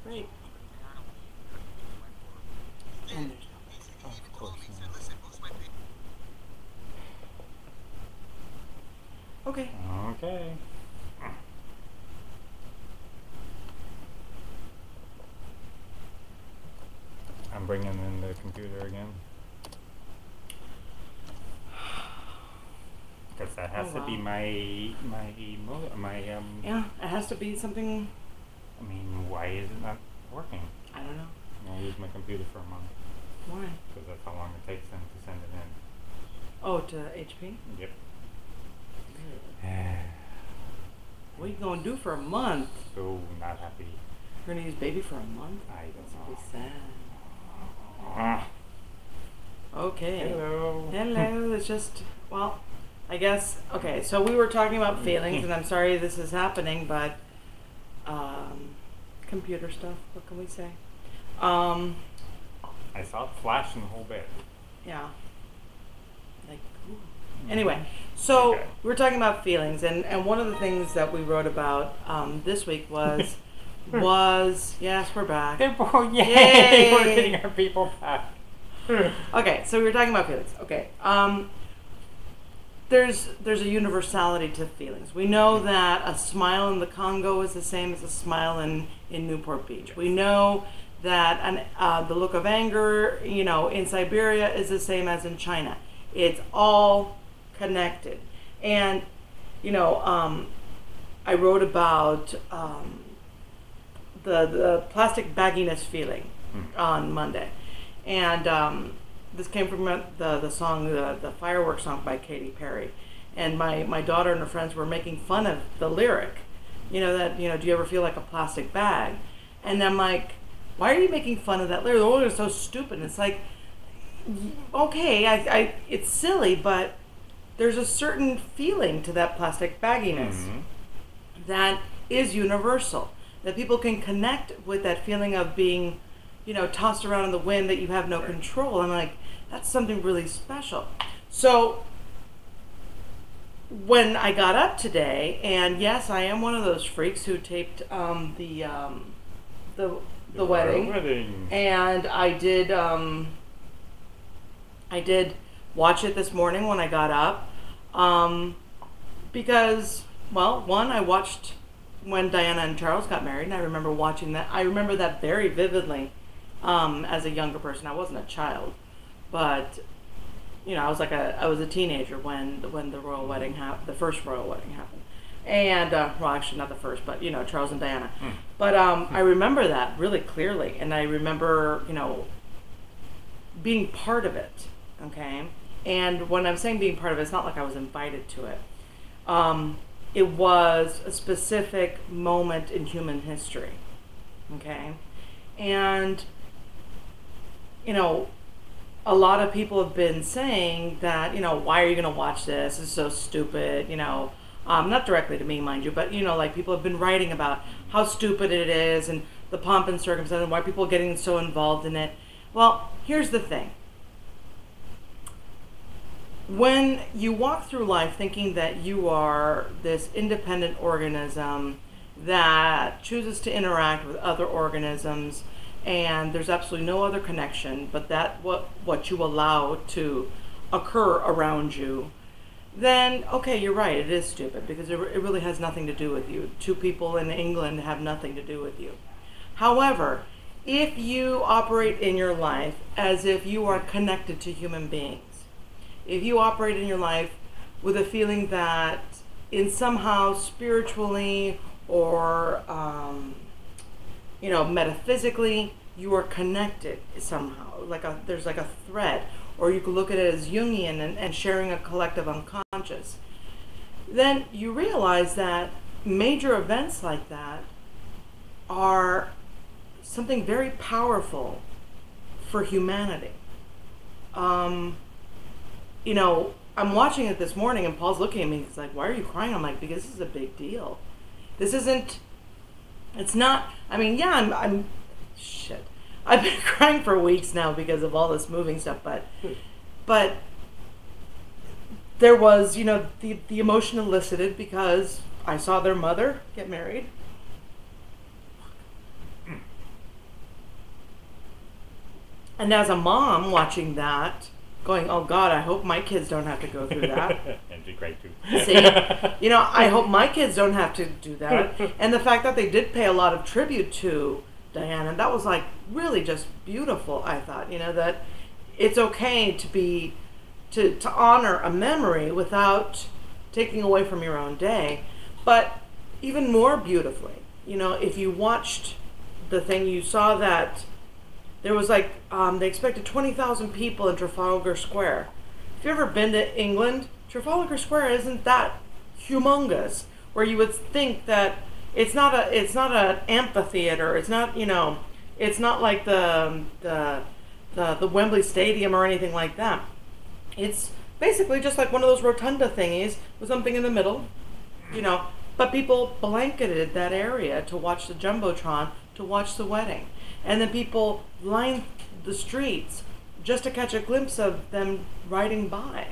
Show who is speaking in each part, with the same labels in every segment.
Speaker 1: Great. And there's no. Of course not. Okay.
Speaker 2: Okay. I'm bringing in the computer again. Because that has to be my
Speaker 1: Yeah, it has to be something.
Speaker 2: I mean, why is it not working?
Speaker 1: I don't know.
Speaker 2: I'll use my computer for a month.
Speaker 1: Why?
Speaker 2: Because that's how long it takes them to send it in.
Speaker 1: Oh, to HP?
Speaker 2: Yep.
Speaker 1: What are you gonna do for a month?
Speaker 2: So not happy.
Speaker 1: You're gonna use baby for a month?
Speaker 2: I don't
Speaker 1: That'd
Speaker 2: know.
Speaker 1: be sad.
Speaker 2: Ah.
Speaker 1: Okay.
Speaker 2: Hello.
Speaker 1: Hello. It's just, well, I guess, okay, so we were talking about feelings, and I'm sorry this is happening, but computer stuff, what can we say?
Speaker 2: I saw it flash in the whole bit.
Speaker 1: Yeah. Like, ooh. Anyway, so
Speaker 2: Okay.
Speaker 1: we were talking about feelings, and one of the things that we wrote about this week was, yes, we're back.
Speaker 2: Yay!
Speaker 1: Yay!
Speaker 2: We're getting our people back.
Speaker 1: Okay, so we were talking about feelings. Okay, there's a universality to feelings. We know that a smile in the Congo is the same as a smile in Newport Beach. We know that the look of anger, in Siberia is the same as in China. It's all connected. And, I wrote about the plastic bagginess feeling on Monday. And this came from the song, the Fireworks song by Katy Perry. And my daughter and her friends were making fun of the lyric. Do you ever feel like a plastic bag? And I'm like, why are you making fun of that lyric? Oh, it's so stupid. And it's like, okay, it's silly, but there's a certain feeling to that plastic bagginess that is universal. That people can connect with that feeling of being, tossed around in the wind, that you have no control. I'm like, that's something really special. So when I got up today, and yes, I am one of those freaks who taped the wedding, and I did watch it this morning when I got up, because, well, one, I watched when Diana and Charles got married, and I remember watching that. I remember that very vividly as a younger person. I wasn't a child, but I was a teenager when the royal wedding happened, the first royal wedding happened, and well, actually not the first, but Charles and Diana. But I remember that really clearly, and I remember being part of it. Okay, and when I'm saying being part of it, it's not like I was invited to it. It was a specific moment in human history. Okay, and a lot of people have been saying that, why are you going to watch this? It's so stupid, not directly to me, mind you, but, like people have been writing about how stupid it is and the pomp and circumstance and why people are getting so involved in it. Well, here's the thing. When you walk through life thinking that you are this independent organism that chooses to interact with other organisms, and there's absolutely no other connection but that what you allow to occur around you, then okay, you're right, it is stupid, because it really has nothing to do with you. Two people in England have nothing to do with you. However, if you operate in your life as if you are connected to human beings, if you operate in your life with a feeling that in somehow spiritually or metaphysically, you are connected somehow, there's like a thread, or you could look at it as Jungian and sharing a collective unconscious, then you realize that major events like that are something very powerful for humanity. I'm watching it this morning, and Paul's looking at me, he's like, why are you crying? I'm like, because this is a big deal. It's not, I'm shit. I've been crying for weeks now because of all this moving stuff, but there was, the emotion elicited because I saw their mother get married. And as a mom watching that, going, oh God, I hope my kids don't have to go through that.
Speaker 2: And she's great too.
Speaker 1: See, I hope my kids don't have to do that. And the fact that they did pay a lot of tribute to Diana, that was like really just beautiful. I thought, that it's okay to be to honor a memory without taking away from your own day. But even more beautifully, if you watched the thing, you saw that there was like, they expected 20,000 people in Trafalgar Square. If you've ever been to England, Trafalgar Square isn't that humongous, where you would think that it's not an amphitheater. It's not, it's not like the Wembley Stadium or anything like that. It's basically just like one of those rotunda thingies with something in the middle, but people blanketed that area to watch the Jumbotron, to watch the wedding. And then people lined the streets just to catch a glimpse of them riding by.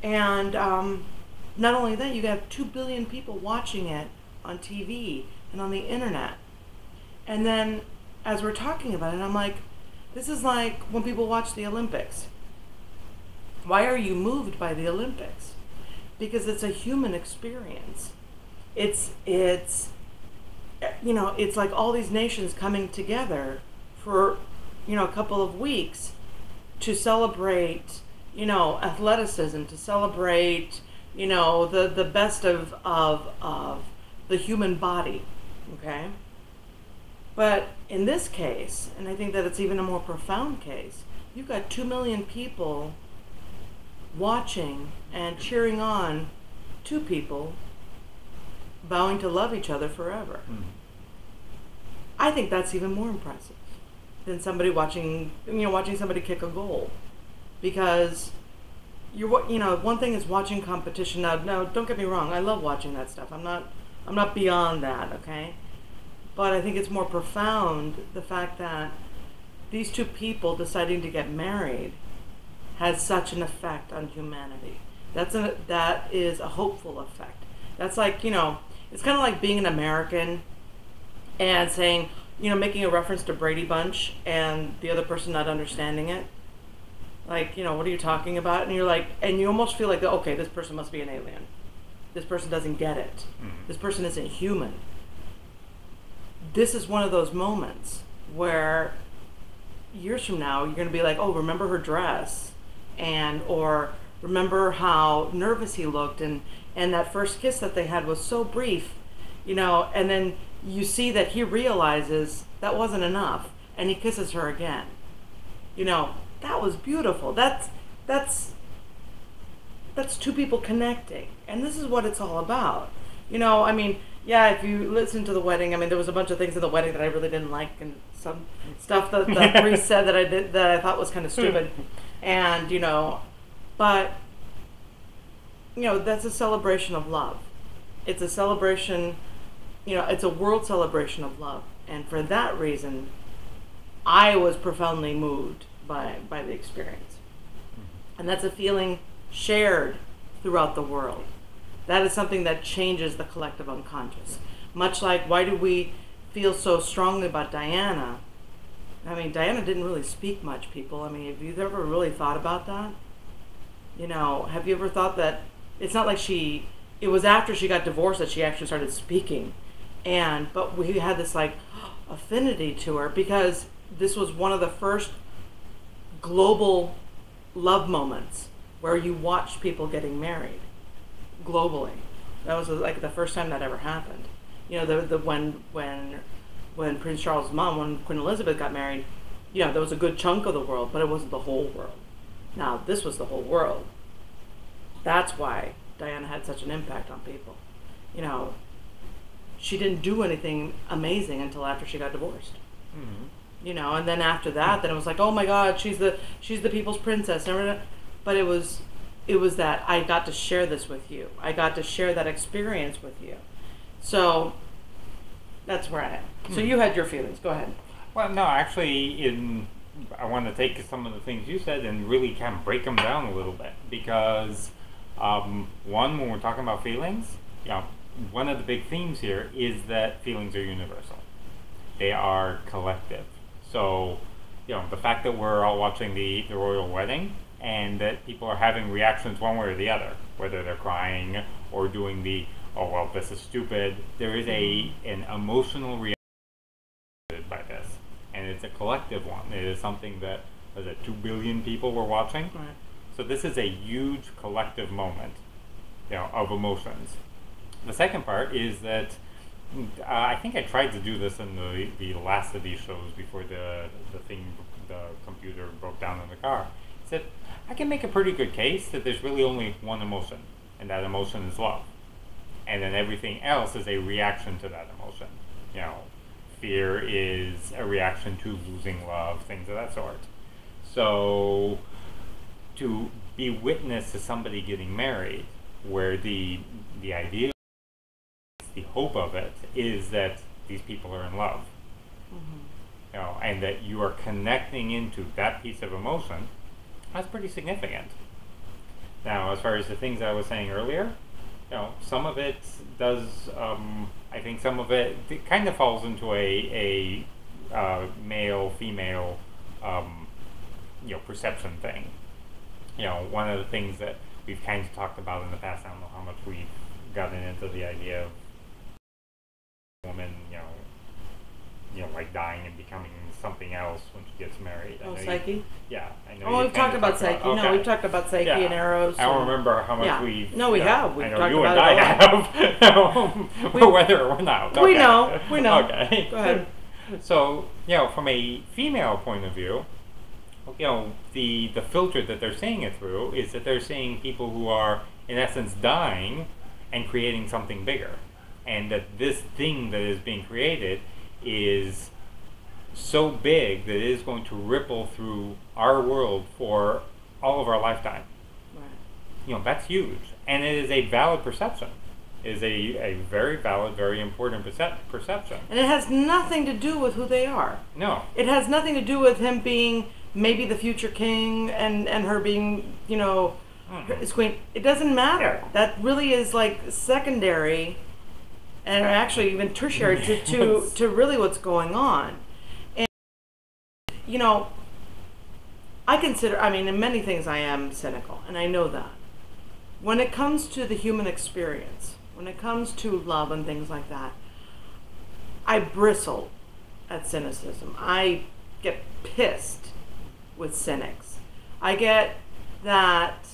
Speaker 1: And not only that, you have 2 billion people watching it on TV and on the internet. And then as we're talking about it, I'm like, this is like when people watch the Olympics. Why are you moved by the Olympics? Because it's a human experience. It's like all these nations coming together for, a couple of weeks to celebrate, athleticism, to celebrate, the best of the human body, okay? But in this case, and I think that it's even a more profound case, you've got 2 million people watching and cheering on two people vowing to love each other forever. Mm-hmm. I think that's even more impressive than somebody watching somebody kick a goal, because one thing is watching competition. Now, don't get me wrong, I love watching that stuff. I'm not beyond that, okay? But I think it's more profound, the fact that these two people deciding to get married has such an effect on humanity. That is a hopeful effect. That's like, it's kind of like being an American and saying, making a reference to Brady Bunch and the other person not understanding it. Like, what are you talking about? And you're like, and you almost feel like, okay, this person must be an alien. This person doesn't get it. Mm-hmm. This person isn't human. This is one of those moments where years from now, you're going to be like, oh, remember her dress? Or remember how nervous he looked, and that first kiss that they had was so brief, and then you see that he realizes that wasn't enough, and he kisses her again. That was beautiful. That's two people connecting, and this is what it's all about. Yeah, if you listen to the wedding, there was a bunch of things in the wedding that I really didn't like, and some stuff that the priest said that I thought was kind of stupid, and but that's a celebration of love. It's a celebration, it's a world celebration of love, and for that reason, I was profoundly moved by the experience, and that's a feeling shared throughout the world. That is something that changes the collective unconscious. Much like, why do we feel so strongly about Diana? Diana didn't really speak much, people. Have you ever really thought about that? Have you ever thought that it's not like it was after she got divorced that she actually started speaking. But we had this like affinity to her because this was one of the first global love moments where you watched people getting married globally. That was like the first time that ever happened. When Prince Charles' mom, when Queen Elizabeth got married, there was a good chunk of the world, but it wasn't the whole world. Now, this was the whole world. That's why Diana had such an impact on people. She didn't do anything amazing until after she got divorced. Mm-hmm. And then after that, then it was like, oh my God, she's the people's princess. But it was that I got to share this with you. I got to share that experience with you. So that's where I am. Mm-hmm. So you had your feelings. Go ahead.
Speaker 2: Well, no, actually, I want to take some of the things you said and really kind of break them down a little bit, because one, when we're talking about feelings, one of the big themes here is that feelings are universal. They are collective. So the fact that we're all watching the royal wedding and that people are having reactions one way or the other, whether they're crying or doing the, oh, well, this is stupid. There is an emotional reaction by this, and it's a collective one. It is something that, was it 2 billion people were watching?
Speaker 1: Right.
Speaker 2: So this is a huge collective moment, of emotions. The second part is that I think I tried to do this in the last of these shows before the computer broke down in the car. I said, I can make a pretty good case that there's really only one emotion, and that emotion is love. And then everything else is a reaction to that emotion. Fear is a reaction to losing love, things of that sort. So to be witness to somebody getting married, where the idea, the hope of it is that these people are in love, and that you are connecting into that piece of emotion, that's pretty significant. Now, as far as the things I was saying earlier, some of it does. I think some of it kind of falls into a male female perception thing. One of the things that we've kind of talked about in the past. I don't know how much we've gotten into the idea of women, like dying and becoming something else when she gets married.
Speaker 1: Oh, Psyche?
Speaker 2: Yeah, I know.
Speaker 1: Oh, we've talked about Psyche. Okay. No, we've talked about Psyche and Eros.
Speaker 2: I don't remember how much we've...
Speaker 1: No, we have. We've
Speaker 2: I know
Speaker 1: talked
Speaker 2: you
Speaker 1: about
Speaker 2: and I have. Whether or not. Okay.
Speaker 1: We know.
Speaker 2: Okay.
Speaker 1: Go ahead.
Speaker 2: So, from a female point of view, the filter that they're seeing it through is that they're seeing people who are, in essence, dying and creating something bigger. And that this thing that is being created is so big that it is going to ripple through our world for all of our lifetime. Right. That's huge. And it is a valid perception. It is a very valid, very important perception.
Speaker 1: And it has nothing to do with who they are.
Speaker 2: No.
Speaker 1: It has nothing to do with him being maybe the future king and her being, his queen. It doesn't matter. That really is like secondary and actually even tertiary to really what's going on. And, in many things I am cynical, and I know that. When it comes to the human experience, when it comes to love and things like that, I bristle at cynicism. I get pissed with cynics. I get that,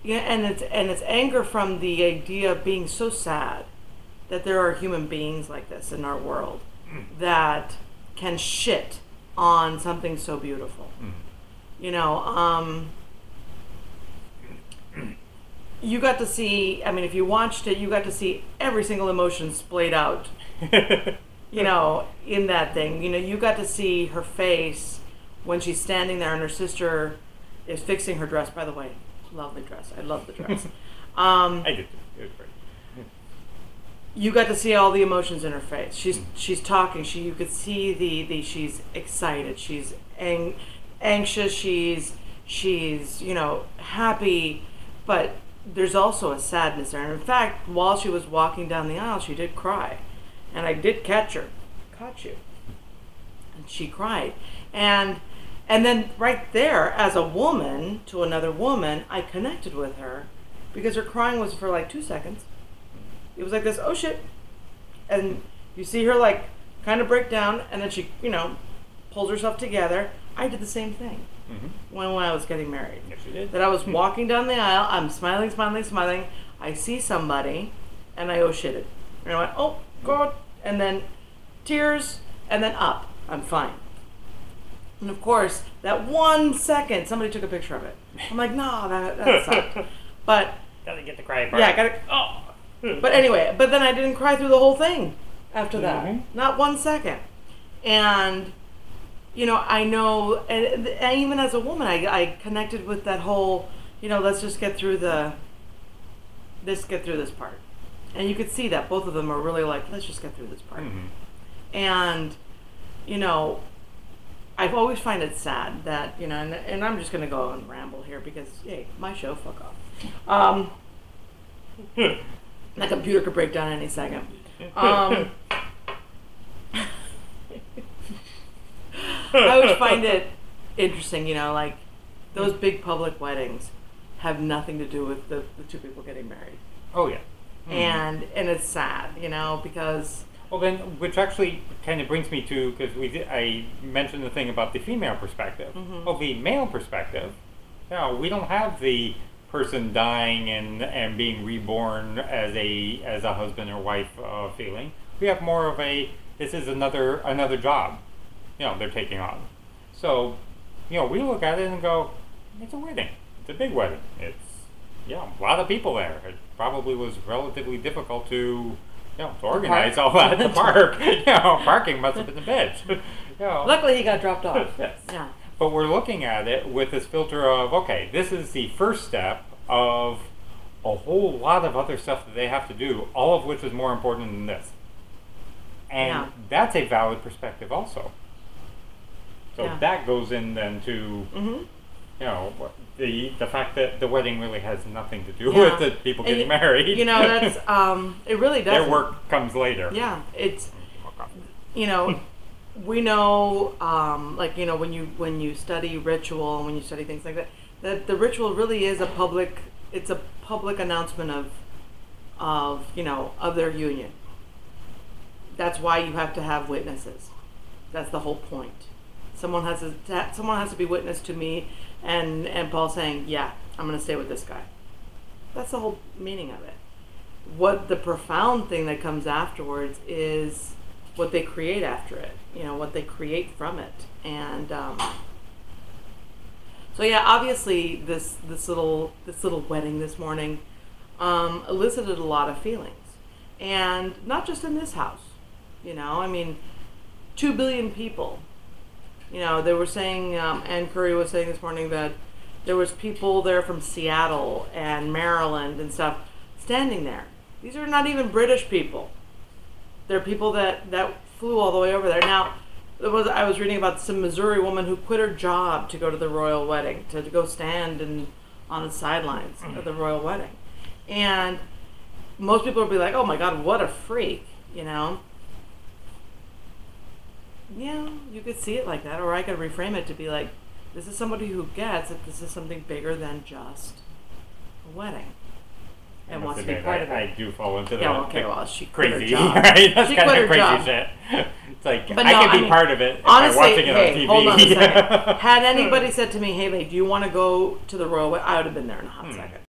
Speaker 1: and it's anger from the idea of being so sad that there are human beings like this in our world that can shit on something so beautiful. You got to see, if you watched it, you got to see every single emotion splayed out, in that thing. You got to see her face when she's standing there and her sister is fixing her dress. By the way, lovely dress. I love the dress.
Speaker 2: I did too. It was great.
Speaker 1: You got to see all the emotions in her face. She's talking. You could see the she's excited. She's anxious. She's happy, but there's also a sadness there. And in fact, while she was walking down the aisle, she did cry, and I did caught you, and she cried, and then right there, as a woman to another woman, I connected with her because her crying was for like 2 seconds. It was like this, oh shit. And you see her like kind of break down, and then she, pulls herself together. I did the same thing when I was getting married.
Speaker 2: Yes, you did.
Speaker 1: That I was walking down the aisle, I'm smiling. I see somebody, and I oh shitted. And I went, oh God. And then tears, and then up. I'm fine. And of course, that 1 second, somebody took a picture of it. I'm like, no, that sucked. But
Speaker 2: gotta get the cry part.
Speaker 1: Yeah, But anyway, then I didn't cry through the whole thing after that. Not 1 second. And, I know, and even as a woman, I connected with that whole, let's just get through this part. And you could see that both of them are really like, let's just get through this part. And, I've always find it sad that, and I'm just going to go and ramble here because, hey, my show, fuck off. That computer could break down any second. I always find it interesting, like those big public weddings have nothing to do with the two people getting married.
Speaker 2: Oh yeah.
Speaker 1: And it's sad, because...
Speaker 2: Well then, which actually kind of brings me to, because I mentioned the thing about the female perspective. Well, the male perspective, we don't have the person dying and being reborn as a husband or wife feeling. We have more of this is another job, they're taking on. So, we look at it and go, it's a wedding. It's a big wedding. It's a lot of people there. It probably was relatively difficult to organize all that at the park. Parking must have been a bitch.
Speaker 1: Luckily, he got dropped off.
Speaker 2: Yes.
Speaker 1: Yeah.
Speaker 2: But we're looking at it with this filter of, okay, this is the first step of a whole lot of other stuff that they have to do, all of which is more important than this. And that's a valid perspective also. So that goes in then to, the fact that the wedding really has nothing to do with the people getting married.
Speaker 1: That's, it really does.
Speaker 2: Their work comes later.
Speaker 1: Yeah, it's, we know, when you study ritual and when you study things like that the ritual really is a public announcement of their union. That's why you have to have witnesses. That's the whole point. Someone has to be witness to me and Paul saying, yeah, I'm going to stay with this guy. That's the whole meaning of it. What the profound thing that comes afterwards is what they create after it, what they create from it. And so obviously this little wedding this morning elicited a lot of feelings, and not just in this house. 2 billion people. They were saying, Ann Curry was saying this morning that there was people there from Seattle and Maryland and stuff standing there. These are not even British people. They're people that flew all the way over there. Now, I was reading about some Missouri woman who quit her job to go to the royal wedding, to go stand on the sidelines of the royal wedding. And most people would be like, oh my God, what a freak, Yeah, you could see it like that, or I could reframe it to be like, this is somebody who gets that this is something bigger than just a wedding, and wants to be part of it.
Speaker 2: I do fall into that.
Speaker 1: Yeah, okay, well, she quit
Speaker 2: crazy,
Speaker 1: her job.
Speaker 2: right? That's
Speaker 1: she
Speaker 2: kind
Speaker 1: quit
Speaker 2: of
Speaker 1: her
Speaker 2: crazy
Speaker 1: job.
Speaker 2: shit. It's like,
Speaker 1: But
Speaker 2: I could be part of it
Speaker 1: honestly,
Speaker 2: by watching it on TV.
Speaker 1: Hold on a second. Had anybody said to me, hey, Lee, do you want to go to the royal wedding? I would have been there in a hot second.